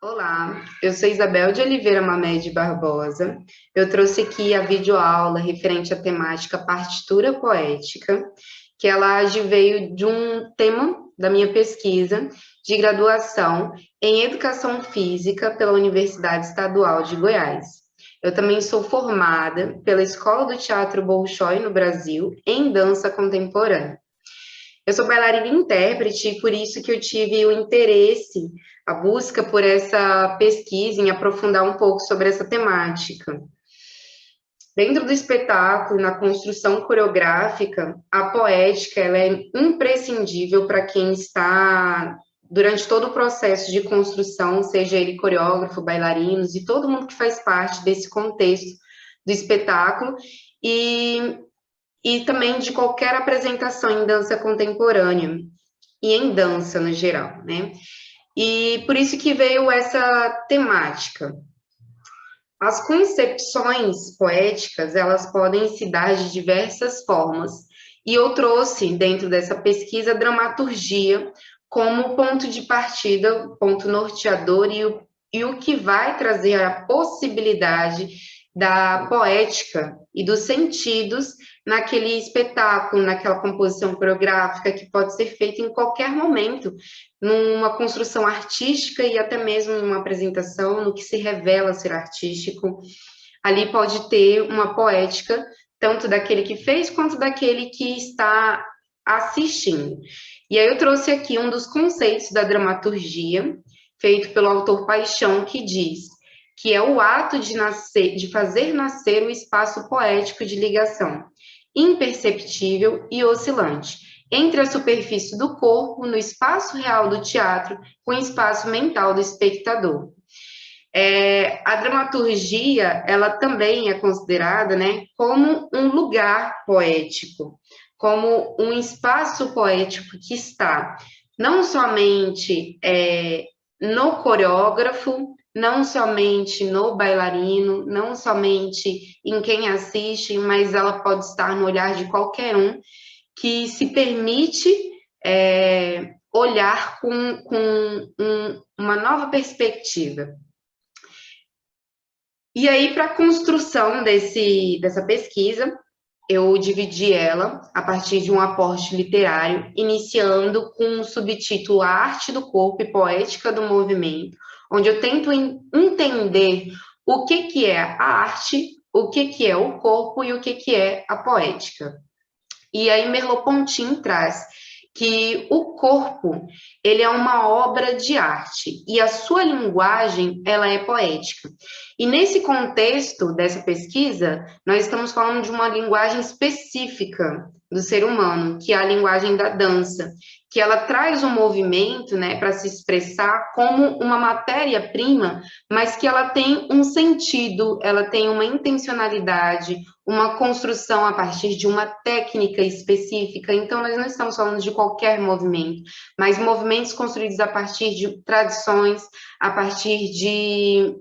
Olá, eu sou Isabel de Oliveira Mamed Barbosa. Eu trouxe aqui a videoaula referente à temática partitura poética, que ela veio de um tema da minha pesquisa de graduação em Educação Física pela Universidade Estadual de Goiás. Eu também sou formada pela Escola do Teatro Bolshoi no Brasil em dança contemporânea. Eu sou bailarina e intérprete, e por isso que eu tive o interesse, a busca por essa pesquisa, em aprofundar um pouco sobre essa temática. Dentro do espetáculo, na construção coreográfica, a poética ela é imprescindível para quem está durante todo o processo de construção, seja ele coreógrafo, bailarinos e todo mundo que faz parte desse contexto do espetáculo. E também de qualquer apresentação em dança contemporânea e em dança no geral, né? E por isso que veio essa temática. As concepções poéticas, elas podem se dar de diversas formas, e eu trouxe dentro dessa pesquisa a dramaturgia como ponto de partida, ponto norteador e o que vai trazer a possibilidade da poética e dos sentidos naquele espetáculo, naquela composição coreográfica que pode ser feita em qualquer momento, numa construção artística e até mesmo em uma apresentação, no que se revela ser artístico. Ali pode ter uma poética, tanto daquele que fez quanto daquele que está assistindo. E aí eu trouxe aqui um dos conceitos da dramaturgia, feito pelo autor Paixão, que diz que é o ato de nascer, de fazer nascer o espaço poético de ligação, imperceptível e oscilante, entre a superfície do corpo, no espaço real do teatro, com o espaço mental do espectador. A dramaturgia, ela também é considerada, né, como um lugar poético, como um espaço poético que está não somente no coreógrafo, não somente no bailarino, não somente em quem assiste, mas ela pode estar no olhar de qualquer um que se permite olhar com uma nova perspectiva. E aí, para a construção dessa pesquisa, eu dividi ela a partir de um aporte literário, iniciando com o subtítulo A Arte do Corpo e Poética do Movimento, onde eu tento entender o que é a arte, o que é o corpo e o que é a poética. E aí Merleau-Ponty traz que o corpo, ele é uma obra de arte e a sua linguagem, ela é poética. E nesse contexto dessa pesquisa, nós estamos falando de uma linguagem específica do ser humano, que é a linguagem da dança, que ela traz o movimento, né, para se expressar como uma matéria-prima, mas que ela tem um sentido, ela tem uma intencionalidade, uma construção a partir de uma técnica específica. Então, nós não estamos falando de qualquer movimento, mas movimentos construídos a partir de tradições, a partir de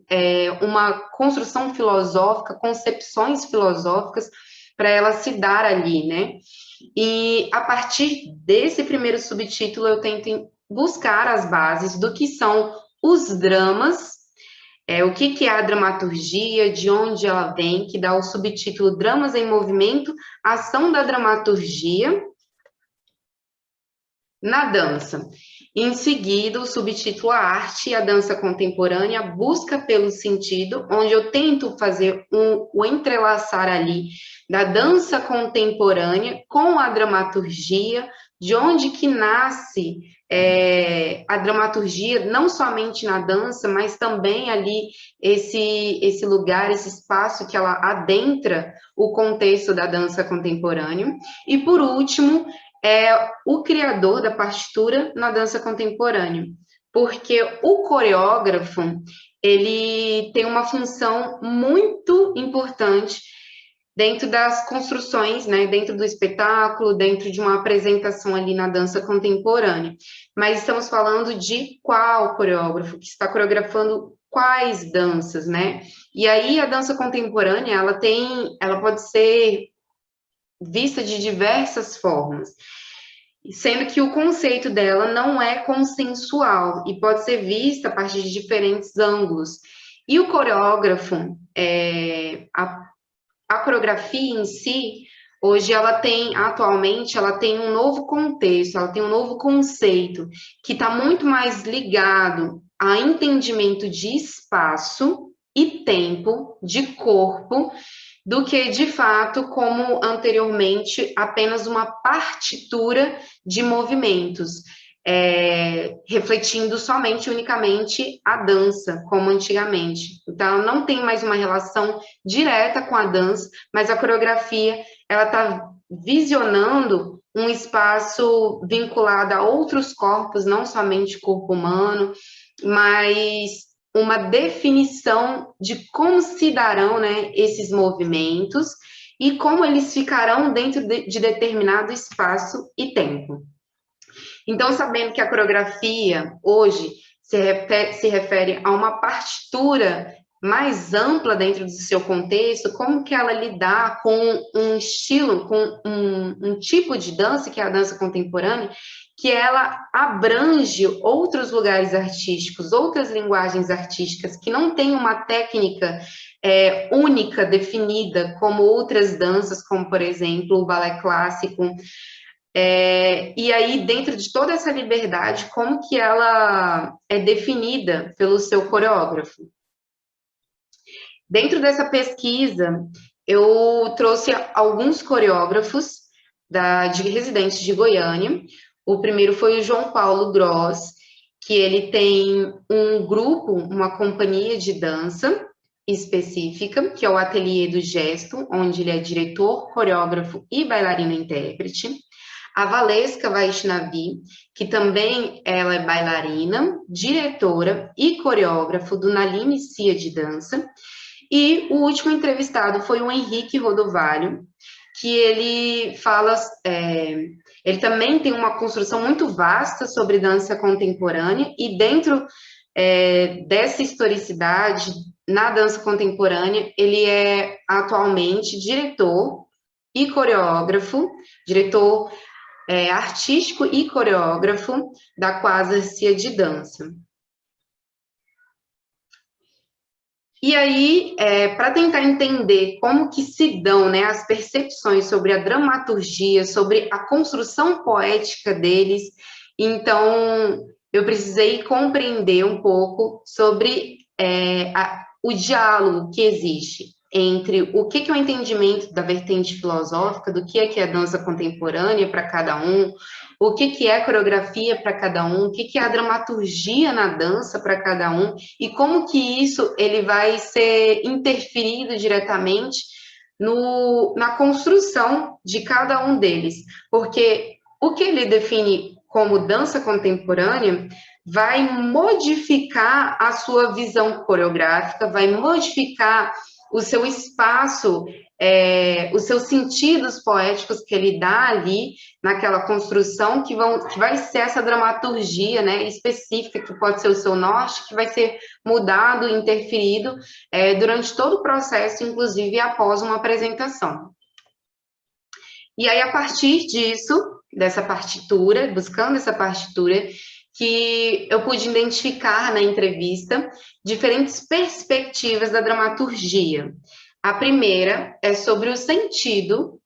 uma construção filosófica, concepções filosóficas, para ela se dar ali, né? E a partir desse primeiro subtítulo, eu tento buscar as bases do que são os dramas, o que é a dramaturgia, de onde ela vem, que dá o subtítulo Dramas em Movimento, Ação da Dramaturgia na Dança. Em seguida, o subtítulo A Arte e a Dança Contemporânea, Busca pelo Sentido, onde eu tento fazer o entrelaçar ali da dança contemporânea com a dramaturgia, de onde que nasce a dramaturgia, não somente na dança, mas também ali esse lugar, esse espaço que ela adentra o contexto da dança contemporânea. E, por último, é o criador da partitura na dança contemporânea, porque o coreógrafo, ele tem uma função muito importante dentro das construções, né, dentro do espetáculo, dentro de uma apresentação ali na dança contemporânea. Mas estamos falando de qual coreógrafo, que está coreografando quais danças, né? E aí a dança contemporânea, ela pode ser vista de diversas formas. sendo que o conceito dela não é consensual e pode ser vista a partir de diferentes ângulos. E o coreógrafo, a coreografia em si, hoje atualmente, ela tem um novo contexto, ela tem um novo conceito, que está muito mais ligado a entendimento de espaço e tempo, de corpo, do que, de fato, como anteriormente, apenas uma partitura de movimentos, refletindo somente, unicamente, a dança, como antigamente. Então, não tem mais uma relação direta com a dança, mas a coreografia, ela está visionando um espaço vinculado a outros corpos, não somente corpo humano, mas uma definição de como se darão, né, esses movimentos e como eles ficarão dentro de determinado espaço e tempo. Então, sabendo que a coreografia hoje se refere a uma partitura mais ampla dentro do seu contexto, como que ela lidar com um estilo, com um tipo de dança, que é a dança contemporânea, que ela abrange outros lugares artísticos, outras linguagens artísticas, que não tem uma técnica única, definida, como outras danças, como, por exemplo, o balé clássico. E aí, dentro de toda essa liberdade, como que ela é definida pelo seu coreógrafo? Dentro dessa pesquisa, eu trouxe alguns coreógrafos de residentes de Goiânia. O primeiro foi o João Paulo Gross, que ele tem um grupo, uma companhia de dança específica, que é o Ateliê do Gesto, onde ele é diretor, coreógrafo e bailarino-intérprete. A Valesca Vaishnavi, que também ela é bailarina, diretora e coreógrafo do Naline Cia de Dança. E o último entrevistado foi o Henrique Rodovalho, que ele fala, ele também tem uma construção muito vasta sobre dança contemporânea, e dentro dessa historicidade, na dança contemporânea, ele é atualmente diretor e coreógrafo, diretor artístico e coreógrafo da Quasar Cia de Dança. E aí, para tentar entender como que se dão, né, as percepções sobre a dramaturgia, sobre a construção poética deles, então eu precisei compreender um pouco sobre o diálogo que existe entre o que é o entendimento da vertente filosófica, do que é dança contemporânea para cada um, o que é coreografia para cada um, o que é a dramaturgia na dança para cada um, e como que isso ele vai ser interferido diretamente na construção de cada um deles. Porque o que ele define como dança contemporânea vai modificar a sua visão coreográfica, vai modificar o seu espaço, os seus sentidos poéticos que ele dá ali naquela construção, que vai ser essa dramaturgia, né, específica, que pode ser o seu norte, que vai ser mudado, interferido durante todo o processo, inclusive após uma apresentação. E aí, a partir disso, dessa partitura, buscando essa partitura, que eu pude identificar na entrevista diferentes perspectivas da dramaturgia. A primeira é sobre o sentido,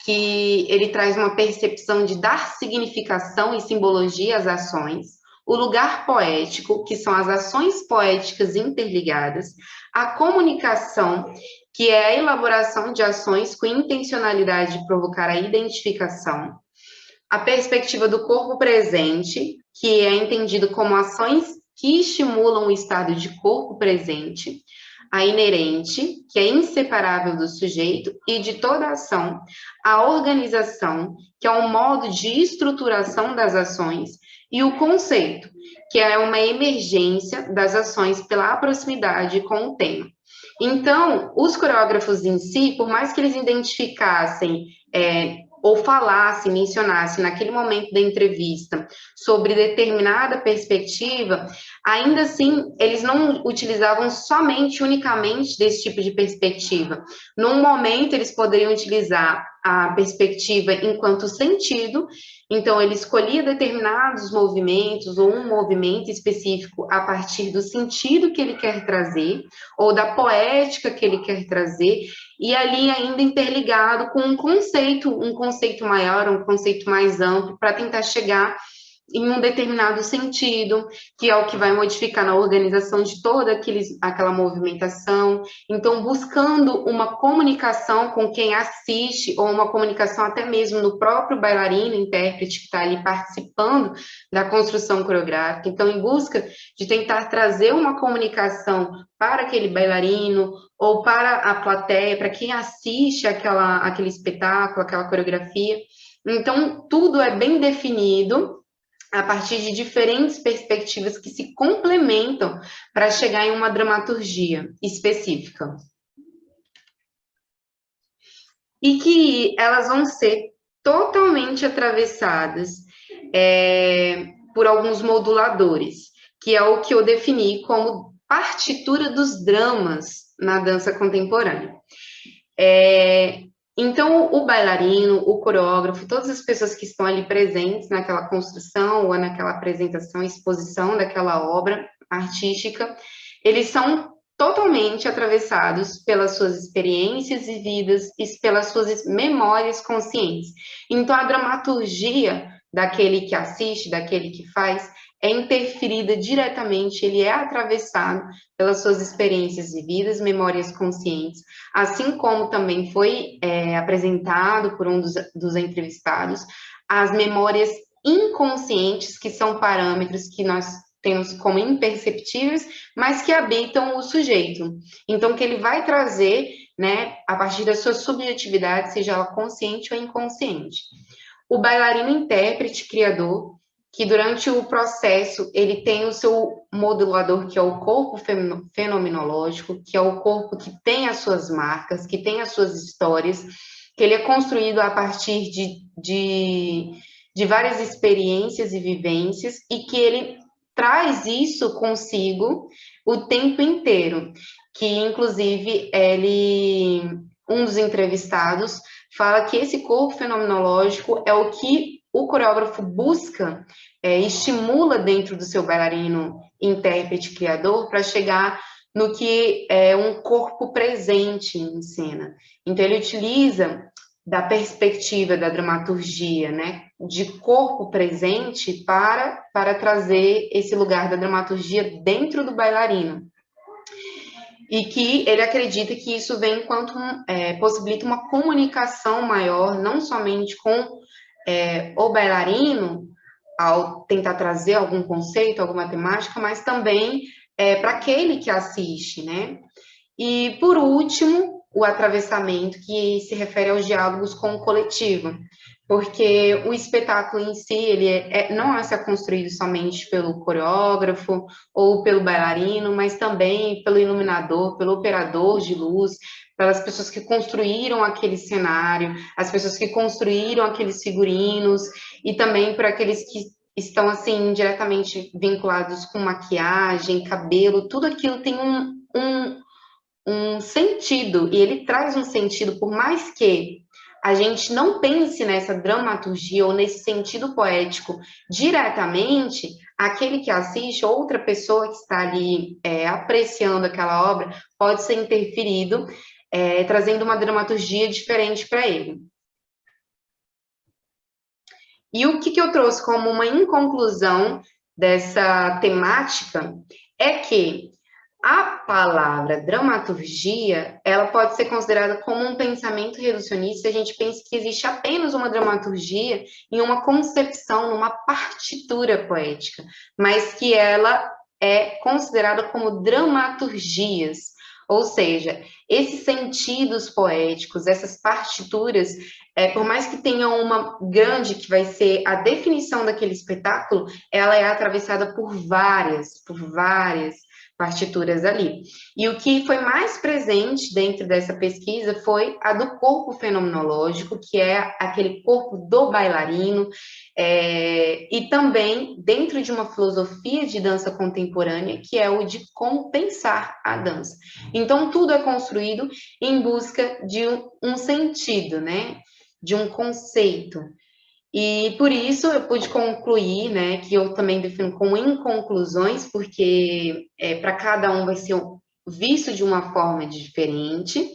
que ele traz uma percepção de dar significação e simbologia às ações, o lugar poético, que são as ações poéticas interligadas, a comunicação, que é a elaboração de ações com intencionalidade de provocar a identificação, a perspectiva do corpo presente, que é entendido como ações que estimulam o estado de corpo presente, a inerente, que é inseparável do sujeito e de toda ação, a organização, que é um modo de estruturação das ações, e o conceito, que é uma emergência das ações pela proximidade com o tema. Então, os coreógrafos em si, por mais que eles identificassem ou falasse, mencionasse naquele momento da entrevista sobre determinada perspectiva, ainda assim, eles não utilizavam unicamente desse tipo de perspectiva. Num momento, eles poderiam utilizar a perspectiva enquanto sentido, então ele escolhia determinados movimentos ou um movimento específico a partir do sentido que ele quer trazer, ou da poética que ele quer trazer, e ali ainda interligado com um conceito maior, um conceito mais amplo, para tentar chegar em um determinado sentido, que é o que vai modificar na organização de toda aquela movimentação. Então, buscando uma comunicação com quem assiste, ou uma comunicação até mesmo no próprio bailarino, intérprete que está ali participando da construção coreográfica. Então, em busca de tentar trazer uma comunicação para aquele bailarino, ou para a plateia, para quem assiste aquele espetáculo, aquela coreografia. Então, tudo é bem definido a partir de diferentes perspectivas que se complementam para chegar em uma dramaturgia específica. E que elas vão ser totalmente atravessadas por alguns moduladores, que é o que eu defini como partitura dos dramas na dança contemporânea. Então, o bailarino, o coreógrafo, todas as pessoas que estão ali presentes naquela construção ou naquela apresentação, exposição daquela obra artística, eles são totalmente atravessados pelas suas experiências e vidas e pelas suas memórias conscientes. Então, a dramaturgia daquele que assiste, daquele que faz, é interferida diretamente, ele é atravessado pelas suas experiências vividas, memórias conscientes, assim como também foi apresentado por um dos entrevistados, as memórias inconscientes, que são parâmetros que nós temos como imperceptíveis, mas que habitam o sujeito. Então, que ele vai trazer, né, a partir da sua subjetividade, seja ela consciente ou inconsciente. O bailarino intérprete, criador, que durante o processo ele tem o seu modulador, que é o corpo fenomenológico, que é o corpo que tem as suas marcas, que tem as suas histórias, que ele é construído a partir de várias experiências e vivências, e que ele traz isso consigo o tempo inteiro, que inclusive um dos entrevistados fala que esse corpo fenomenológico é o que o coreógrafo busca, estimula dentro do seu bailarino, intérprete, criador, para chegar no que é um corpo presente em cena. Então, ele utiliza da perspectiva da dramaturgia, né, de corpo presente para trazer esse lugar da dramaturgia dentro do bailarino. E que ele acredita que isso vem enquanto possibilita uma comunicação maior, não somente com o bailarino, ao tentar trazer algum conceito, alguma temática, mas também para aquele que assiste, né? E, por último, o atravessamento, que se refere aos diálogos com o coletivo, porque o espetáculo em si, ele não é construído somente pelo coreógrafo ou pelo bailarino, mas também pelo iluminador, pelo operador de luz, pelas pessoas que construíram aquele cenário, as pessoas que construíram aqueles figurinos, e também por aqueles que estão, assim, diretamente vinculados com maquiagem, cabelo, tudo aquilo tem um sentido, e ele traz um sentido, por mais que a gente não pense nessa dramaturgia ou nesse sentido poético diretamente, aquele que assiste, outra pessoa que está ali apreciando aquela obra, pode ser interferido, trazendo uma dramaturgia diferente para ele. E o que eu trouxe como uma inconclusão dessa temática é que a palavra dramaturgia, ela pode ser considerada como um pensamento reducionista, se a gente pensa que existe apenas uma dramaturgia em uma concepção, numa partitura poética, mas que ela é considerada como dramaturgias, ou seja, esses sentidos poéticos, essas partituras, por mais que tenham uma grande, que vai ser a definição daquele espetáculo, ela é atravessada por várias partituras ali. E o que foi mais presente dentro dessa pesquisa foi a do corpo fenomenológico, que é aquele corpo do bailarino, e também dentro de uma filosofia de dança contemporânea, que é o de como pensar a dança. Então, tudo é construído em busca de um sentido, né? de um conceito. E por isso eu pude concluir, né, que eu também defino como inconclusões, porque para cada um vai ser visto de uma forma diferente,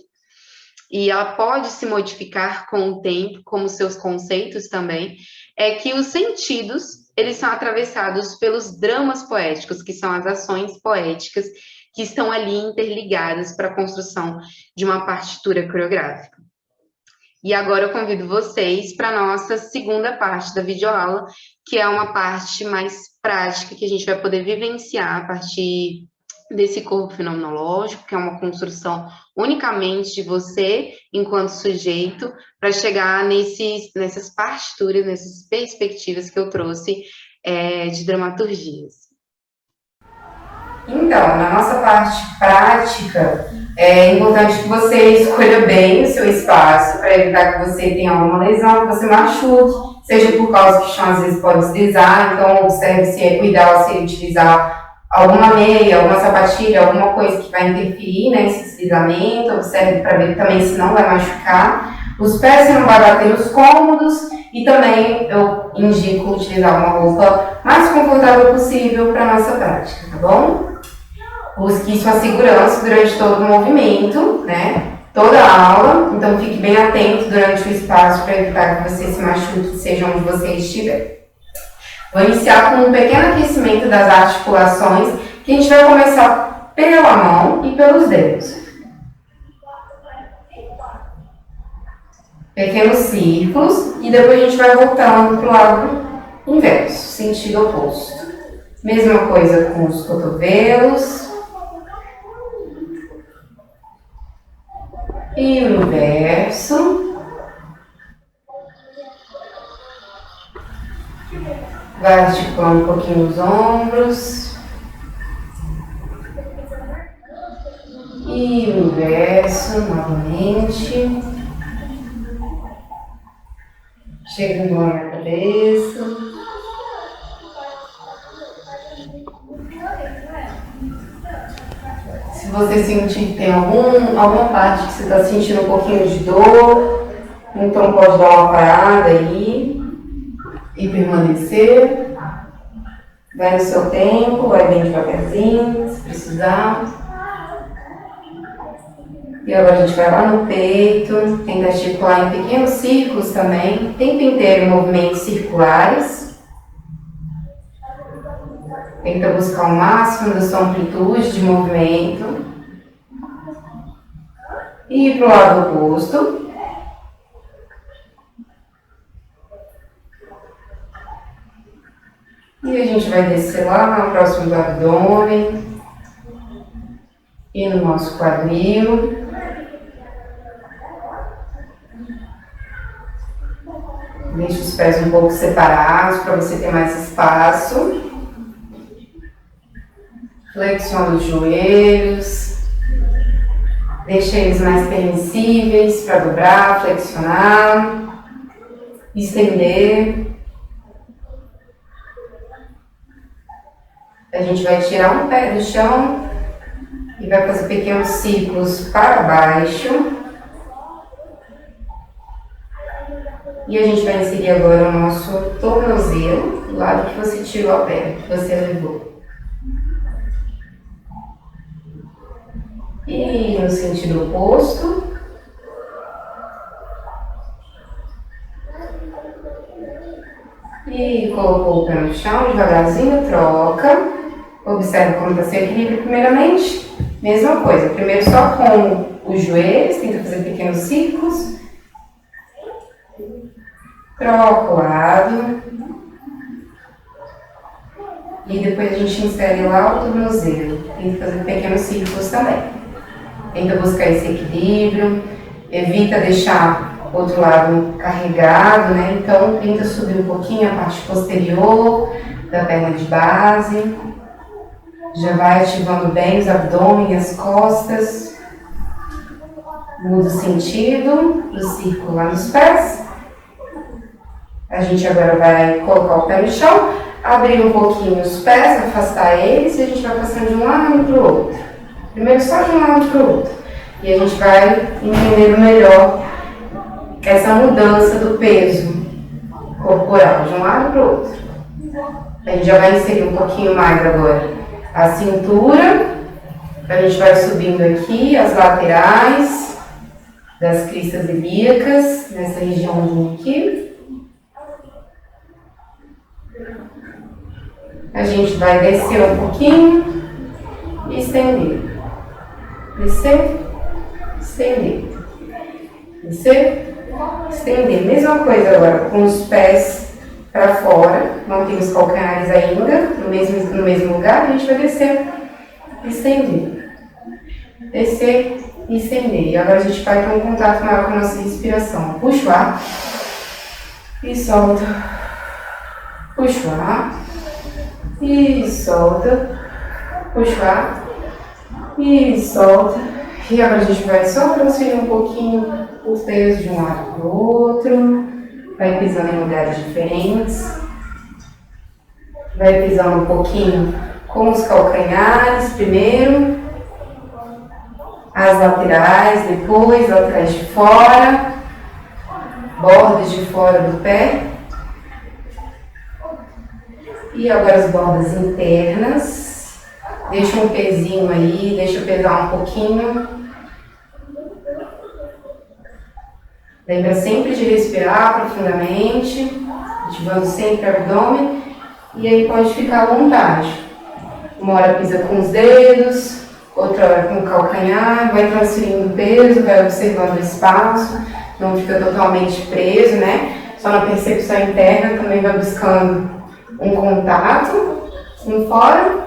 e ela pode se modificar com o tempo, como seus conceitos também, é que os sentidos, eles são atravessados pelos dramas poéticos, que são as ações poéticas que estão ali interligadas para a construção de uma partitura coreográfica. E agora eu convido vocês para a nossa segunda parte da videoaula, que é uma parte mais prática, que a gente vai poder vivenciar a partir desse corpo fenomenológico, que é uma construção unicamente de você, enquanto sujeito, para chegar nessas partituras, nessas perspectivas que eu trouxe de dramaturgias. Então, na nossa parte prática, é importante que você escolha bem o seu espaço para evitar que você tenha alguma lesão, que você machuque, seja por causa que o chão às vezes pode deslizar, então observe se é ideal se utilizar alguma meia, alguma sapatilha, alguma coisa que vai interferir nesse deslizamento, observe para ver também se não vai machucar. Os pés você não vai bater nos cômodos e também eu indico utilizar uma roupa mais confortável possível para a nossa prática, tá bom? Busque sua segurança durante todo o movimento, né? Toda a aula, então fique bem atento durante o espaço para evitar que você se machuque, seja onde você estiver. Vou iniciar com um pequeno aquecimento das articulações, que a gente vai começar pela mão e pelos dedos. Pequenos círculos, e depois a gente vai voltando para o lado inverso, sentido oposto. Mesma coisa com os cotovelos. E o inverso. Vai articulando um pouquinho os ombros. E o inverso, novamente. Chega embora na cabeça. Se você sentir que tem alguma parte que você está sentindo um pouquinho de dor, então pode dar uma parada aí e permanecer. Vai no seu tempo, vai bem devagarzinho, se precisar. E agora a gente vai lá no peito, tenta articular em pequenos círculos também, o tempo inteiro em movimentos circulares. Tenta buscar o máximo da sua amplitude de movimento. E ir para o lado oposto. E a gente vai descer lá próximo do abdômen. E no nosso quadril. Deixe os pés um pouco separados para você ter mais espaço. Flexiona os joelhos. Deixe eles mais permissíveis para dobrar, flexionar, estender. A gente vai tirar um pé do chão e vai fazer pequenos círculos para baixo. E a gente vai inserir agora o nosso tornozelo, do lado que você tirou a perna, que você levou. E no sentido oposto. E colocou o pé no chão, devagarzinho, troca. Observe como está seu equilíbrio primeiramente. Mesma coisa, primeiro só com os joelhos, tenta fazer pequenos círculos. Troca o lado. E depois a gente insere lá o tornozelo. Tenta fazer pequenos círculos também. Tenta buscar esse equilíbrio. Evita deixar o outro lado carregado, né? Então, tenta subir um pouquinho a parte posterior da perna de base. Já vai ativando bem os abdômen e as costas. Muda o sentido do círculo lá nos pés. A gente agora vai colocar o pé no chão, abrir um pouquinho os pés, afastar eles e a gente vai passando de um lado para o outro. Primeiro só de um lado para o outro. E a gente vai entendendo melhor essa mudança do peso corporal de um lado para o outro. A gente já vai inserir um pouquinho mais agora a cintura. A gente vai subindo aqui as laterais das cristas ilíacas, nessa regiãozinha aqui. A gente vai descer um pouquinho e estender. Descer, estender. Descer, estender. Mesma coisa agora com os pés para fora. Não tem os calcanhares ainda no mesmo lugar. A gente vai descer, estender. Descer e estender. E agora a gente vai ter um contato maior com a nossa respiração. Puxa o ar e solta. Puxa o ar e solta. Puxa o ar e solta. E agora a gente vai só transferir um pouquinho o peso de um lado para o outro. Vai pisando em lugares diferentes. Vai pisando um pouquinho com os calcanhares primeiro. As laterais, depois, laterais de fora, bordas de fora do pé. E agora as bordas internas. Deixa um pezinho aí, deixa pesar um pouquinho. Lembra sempre de respirar profundamente, ativando sempre o abdômen. E aí pode ficar à vontade. Uma hora pisa com os dedos. Outra hora com o calcanhar, vai transferindo o peso, vai observando o espaço, não fica totalmente preso, né? Só na percepção interna também vai buscando um contato, um fora.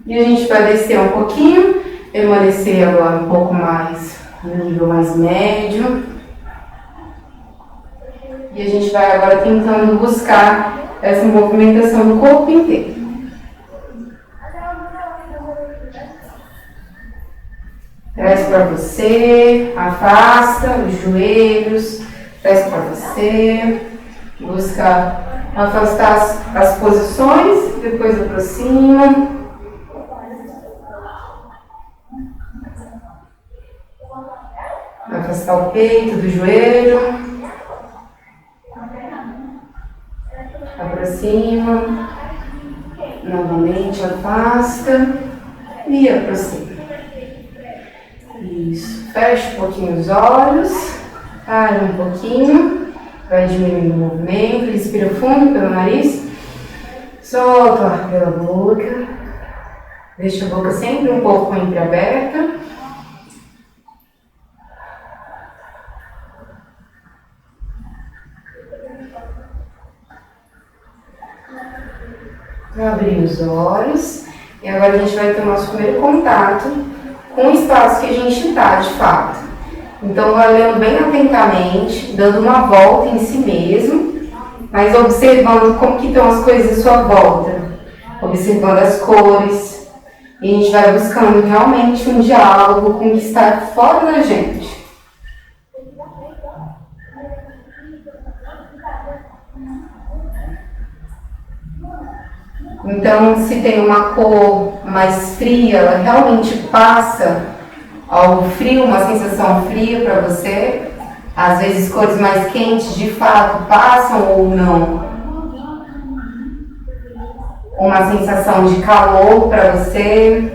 E a gente vai descer um pouquinho, permanecer agora um pouco mais, no nível mais médio. E a gente vai agora tentando buscar essa movimentação do corpo inteiro. Traz para você, afasta os joelhos, traz para você, busca afastar as posições, depois aproxima. Afastar o peito do joelho, aproxima, novamente afasta e aproxima. Isso, fecha um pouquinho os olhos, para um pouquinho, vai diminuindo o movimento, respira fundo pelo nariz, solta o ar pela boca, deixa a boca sempre um pouco entreaberta. Abrir os olhos e agora a gente vai ter o nosso primeiro contato com o espaço que a gente está, de fato. Então, vai olhando bem atentamente, dando uma volta em si mesmo, mas observando como que estão as coisas à sua volta, observando as cores, e a gente vai buscando realmente um diálogo com o que está fora da gente. Então, se tem uma cor mais fria, ela realmente passa algo frio, uma sensação fria para você. Às vezes, cores mais quentes, de fato, passam ou não. Uma sensação de calor para você.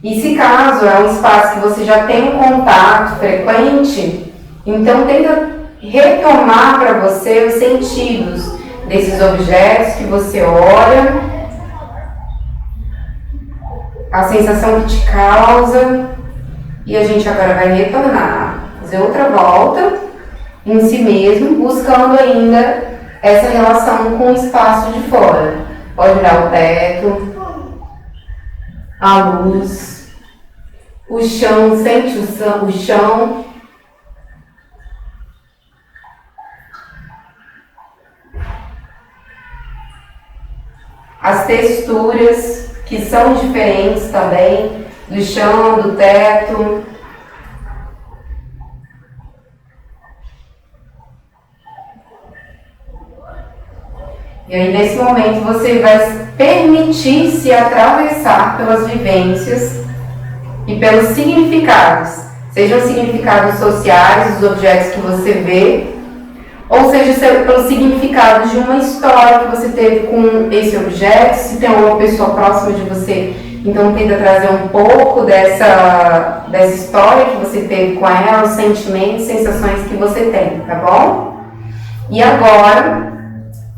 E se caso é um espaço que você já tem um contato frequente, então tenta retomar para você os sentidos desses objetos que você olha, a sensação que te causa, e a gente agora vai retornar, fazer outra volta em si mesmo, buscando ainda essa relação com o espaço de fora. Pode olhar o teto, a luz, o chão, sente o chão. As texturas que são diferentes também, do chão, do teto. E aí, nesse momento, você vai permitir se atravessar pelas vivências e pelos significados, sejam significados sociais dos objetos que você vê, ou seja pelos significados de uma história que você teve com esse objeto, se tem alguma pessoa próxima de você, então tenta trazer um pouco dessa história que você teve com ela, os sentimentos, sensações que você tem, tá bom? E agora,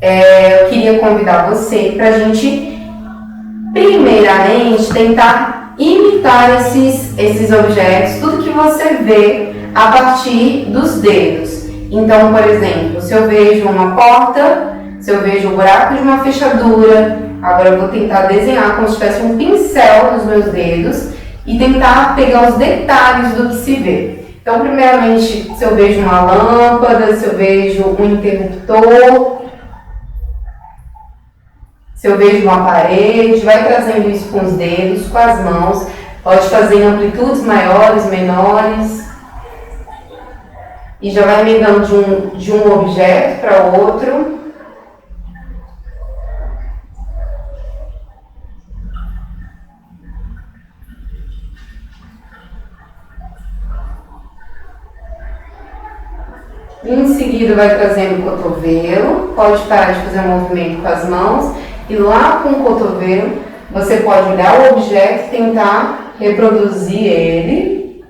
eu queria convidar você para a gente, primeiramente, tentar imitar esses objetos, tudo que você vê a partir dos dedos. Então, por exemplo, se eu vejo uma porta, se eu vejo o buraco de uma fechadura, agora eu vou tentar desenhar como se tivesse um pincel nos meus dedos e tentar pegar os detalhes do que se vê. Então, primeiramente, se eu vejo uma lâmpada, se eu vejo um interruptor, se eu vejo uma parede, vai trazendo isso com os dedos, com as mãos, pode fazer em amplitudes maiores, menores, e já vai emendando de um objeto para outro. Em seguida vai trazendo o cotovelo, pode parar de fazer um movimento com as mãos e lá com o cotovelo você pode olhar o objeto e tentar reproduzir ele.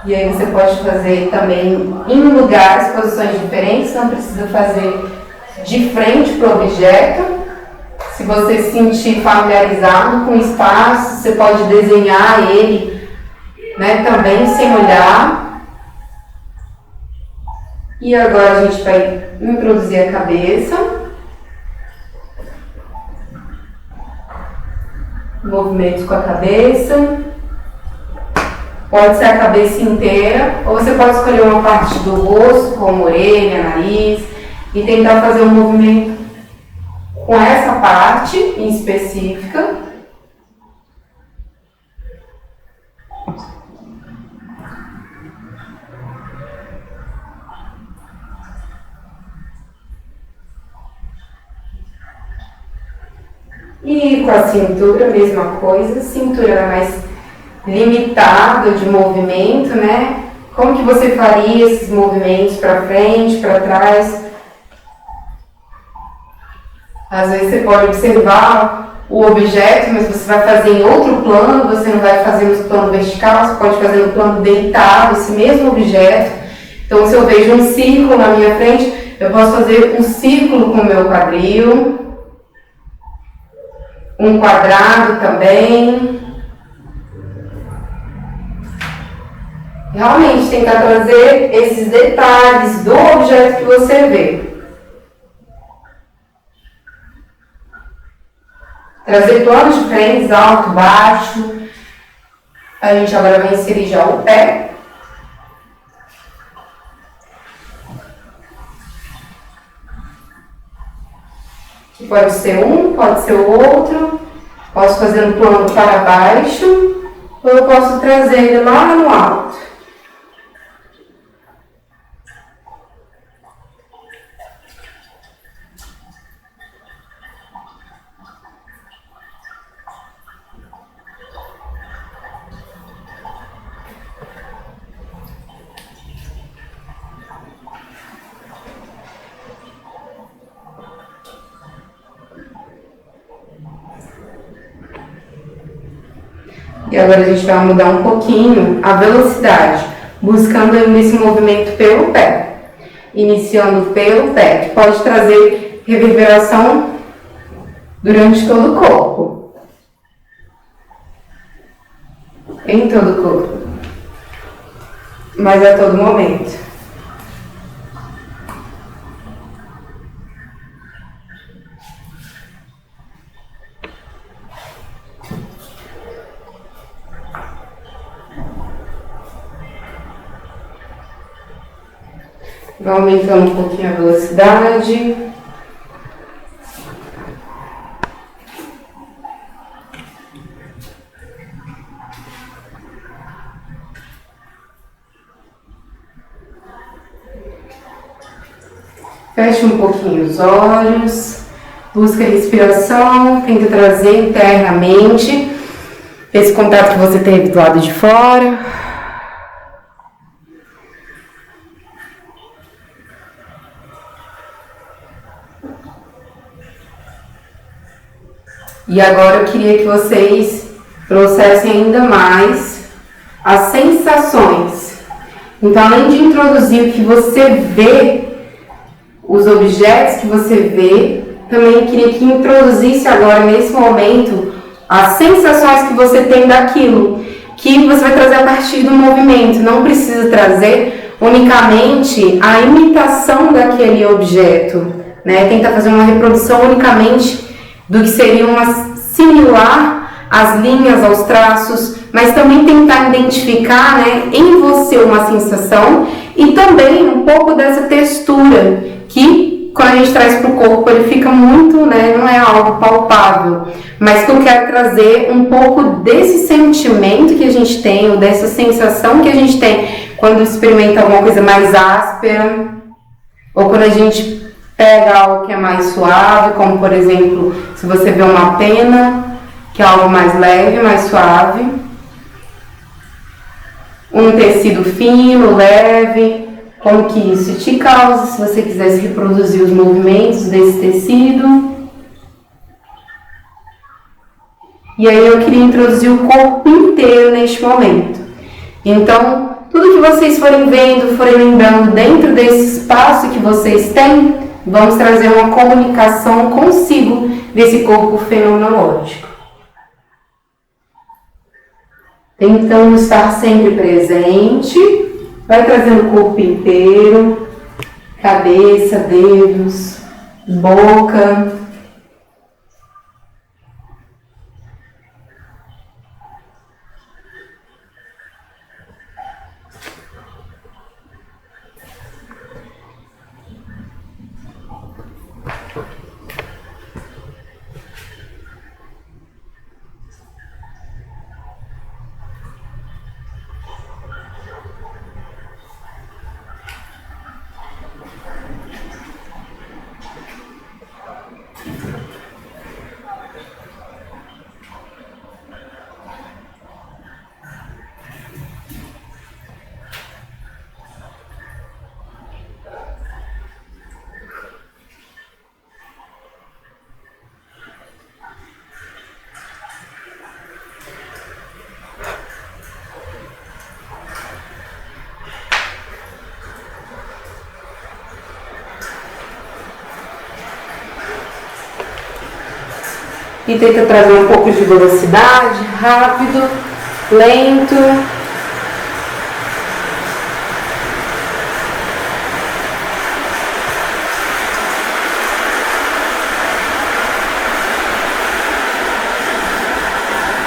E aí você pode fazer também em lugares, posições diferentes, não precisa fazer de frente para o objeto. Se você se sentir familiarizado com o espaço, você pode desenhar ele, né, também sem olhar. E agora a gente vai introduzir a cabeça. Movimentos com a cabeça. Pode ser a cabeça inteira, ou você pode escolher uma parte do rosto, como orelha, nariz, e tentar fazer um movimento com essa parte em específica. E com a cintura, a mesma coisa, cintura era mais limitada de movimento, né? Como que você faria esses movimentos para frente, para trás? Às vezes você pode observar o objeto, mas você vai fazer em outro plano, você não vai fazer no plano vertical, você pode fazer no plano deitado, esse mesmo objeto. Então, se eu vejo um círculo na minha frente, eu posso fazer um círculo com o meu quadril, um quadrado também. Realmente tentar trazer esses detalhes do objeto que você vê. Trazer planos diferentes, alto, baixo. A gente agora vai inserir já o pé. Que pode ser um, pode ser o outro. Posso fazer um plano para baixo, ou eu posso trazer ele lá no alto. E agora a gente vai mudar um pouquinho a velocidade, buscando esse movimento pelo pé. Iniciando pelo pé, que pode trazer reverberação durante todo o corpo. Em todo o corpo. Mas a todo momento. Vai aumentando um pouquinho a velocidade. Feche um pouquinho os olhos, busca a respiração, tenta trazer internamente esse contato que você teve do lado de fora. E agora eu queria que vocês trouxessem ainda mais as sensações. Então, além de introduzir o que você vê, os objetos que você vê, também queria que introduzisse agora, nesse momento, as sensações que você tem daquilo, que você vai trazer a partir do movimento. Não precisa trazer unicamente a imitação daquele objeto, né? Tentar fazer uma reprodução unicamente do que seria uma similar às linhas, aos traços, mas também tentar identificar, né, em você uma sensação e também um pouco dessa textura, que quando a gente traz para o corpo ele fica muito, né, não é algo palpável, mas que eu quero trazer um pouco desse sentimento que a gente tem, ou dessa sensação que a gente tem quando experimenta alguma coisa mais áspera, ou quando a gente pega algo que é mais suave, como por exemplo, se você vê uma pena, que é algo mais leve, mais suave. Um tecido fino, leve, como que isso te causa, se você quisesse reproduzir os movimentos desse tecido. E aí eu queria introduzir o corpo inteiro neste momento. Então, tudo que vocês forem vendo, forem lembrando dentro desse espaço que vocês têm, vamos trazer uma comunicação consigo desse corpo fenomenológico. Tentando estar sempre presente, vai trazendo o corpo inteiro, cabeça, dedos, boca. E tenta trazer um pouco de velocidade, rápido, lento.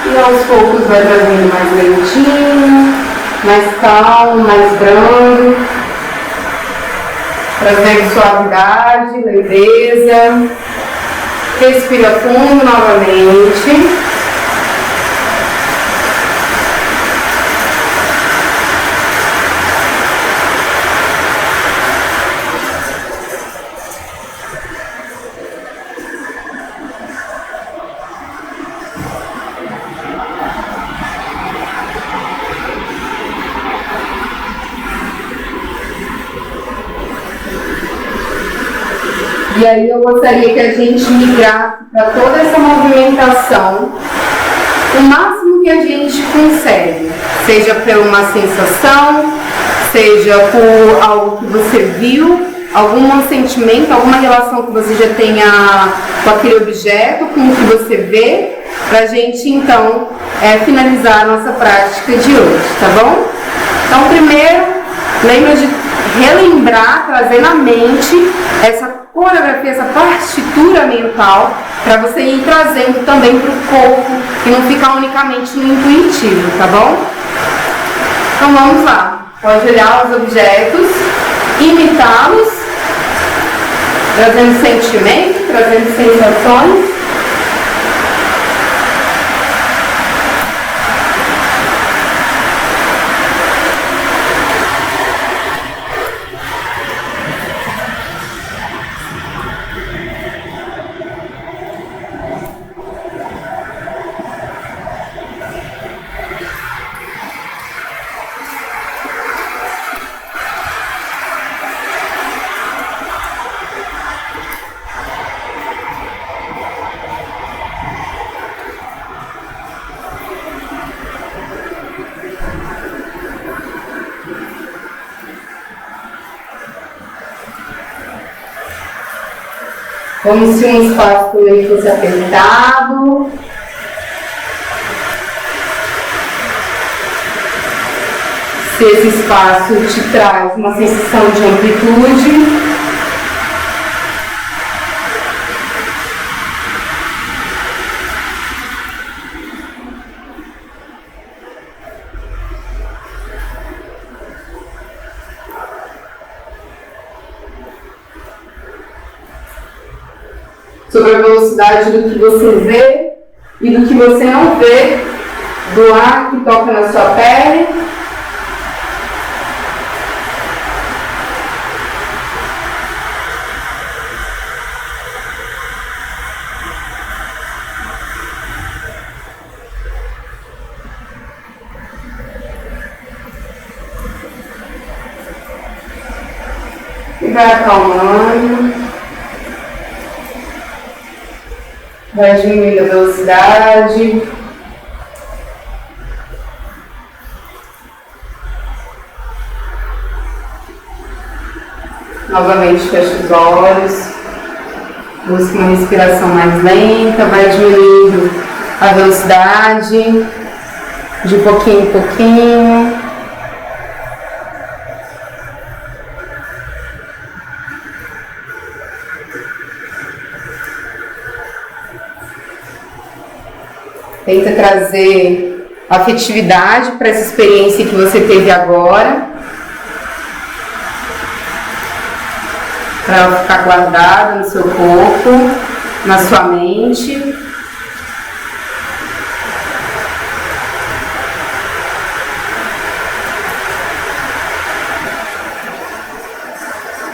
E aos poucos vai trazendo mais lentinho, mais calmo, mais brando. Trazendo suavidade, leveza. Respira fundo novamente. E aí eu gostaria que a gente migrasse para toda essa movimentação o máximo que a gente consegue, seja por uma sensação, seja por algo que você viu, algum sentimento, alguma relação que você já tenha com aquele objeto, com o que você vê, para a gente então finalizar a nossa prática de hoje, tá bom? Então primeiro, lembra de relembrar, trazer na mente essa coreografia, essa partitura mental, para você ir trazendo também para o corpo e não ficar unicamente no intuitivo, tá bom? Então vamos lá, pode olhar os objetos, imitá-los, trazendo sentimento, trazendo sensações. Como se um espaço também fosse apertado. Se esse espaço te traz uma sensação de amplitude. Sobre a velocidade do que você vê e do que você não vê, do ar que toca na sua pele. E vai acalmando. Vai diminuindo a velocidade. Novamente fecha os olhos. Busca uma respiração mais lenta. Vai diminuindo a velocidade de pouquinho em pouquinho. Tenta trazer afetividade para essa experiência que você teve agora, para ela ficar guardada no seu corpo, na sua mente.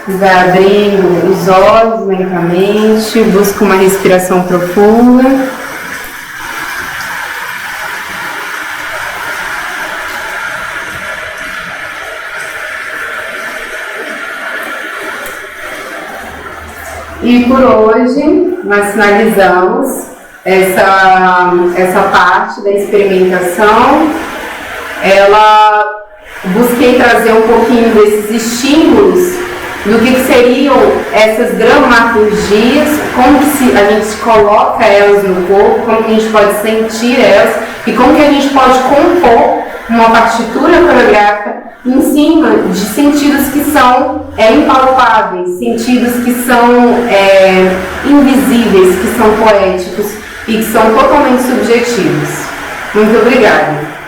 Vai abrindo os olhos lentamente, busca uma respiração profunda. E por hoje nós finalizamos essa parte da experimentação. Busquei trazer um pouquinho desses estímulos do que seriam essas dramaturgias, como que a gente coloca elas no corpo, como que a gente pode sentir elas e como que a gente pode compor uma partitura coreográfica em cima de sentidos que são impalpáveis, sentidos que são invisíveis, que são poéticos e que são totalmente subjetivos. Muito obrigada.